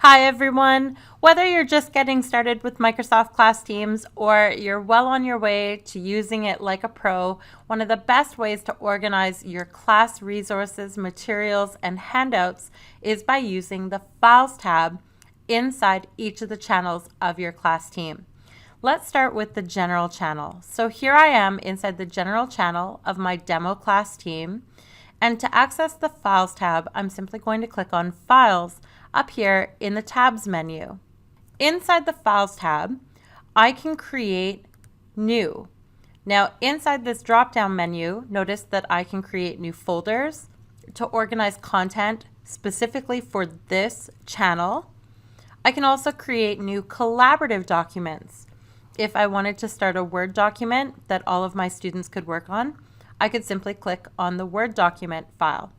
Hi everyone! Whether you're just getting started with Microsoft Class Teams or you're well on your way to using it like a pro, one of the best ways to organize your class resources, materials, and handouts is by using the Files tab inside each of the channels of your class team. Let's start with the General channel. So here I am inside the General channel of my demo class team. And to access the Files tab, I'm simply going to click on Files up here in the Tabs menu. Inside the Files tab, I can create New. Now, inside this drop-down menu, notice that I can create new folders to organize content specifically for this channel. I can also create new collaborative documents. If I wanted to start a Word document that all of my students could work on, I could simply click on the Word document file.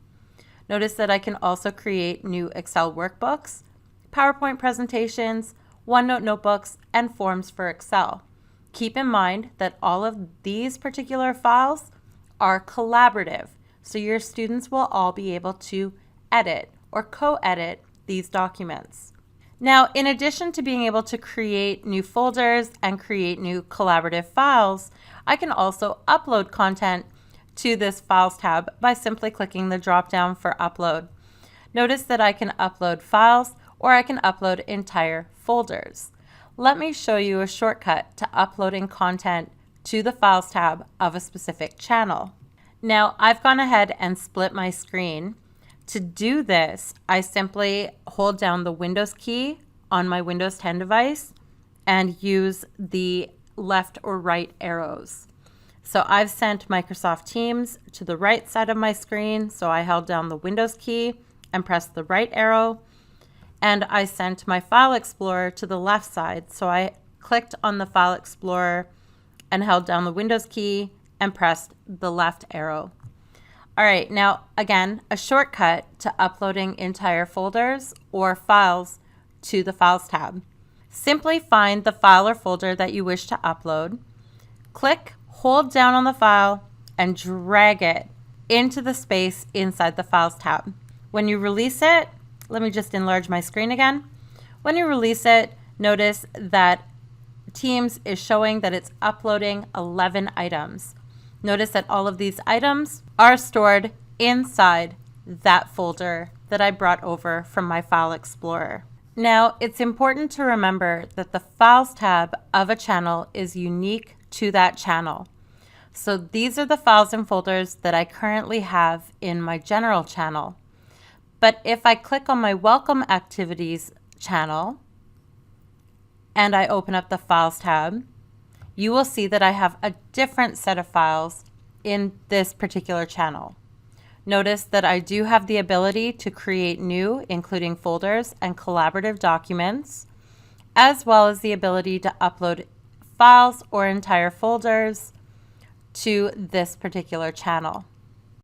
Notice that I can also create new Excel workbooks, PowerPoint presentations, OneNote notebooks, and forms for Excel. Keep in mind that all of these particular files are collaborative, so your students will all be able to edit or co-edit these documents. Now, in addition to being able to create new folders and create new collaborative files, I can also upload content to this Files tab by simply clicking the drop-down for Upload. Notice that I can upload files or I can upload entire folders. Let me show you a shortcut to uploading content to the Files tab of a specific channel. Now, I've gone ahead and split my screen. To do this, I simply hold down the Windows key on my Windows 10 device and use the left or right arrows. So I've sent Microsoft Teams to the right side of my screen, so I held down the Windows key and pressed the right arrow, and I sent my File Explorer to the left side, so I clicked on the File Explorer and held down the Windows key and pressed the left arrow. All right, now again, a shortcut to uploading entire folders or files to the Files tab. Simply find the file or folder that you wish to upload, hold down on the file, and drag it into the space inside the Files tab. When you release it, let me just enlarge my screen again. When you release it, notice that Teams is showing that it's uploading 11 items. Notice that all of these items are stored inside that folder that I brought over from my File Explorer. Now, it's important to remember that the Files tab of a channel is unique to that channel. So these are the files and folders that I currently have in my General channel. But if I click on my Welcome Activities channel and I open up the Files tab, you will see that I have a different set of files in this particular channel. Notice that I do have the ability to create new, including folders and collaborative documents, as well as the ability to upload files or entire folders to this particular channel.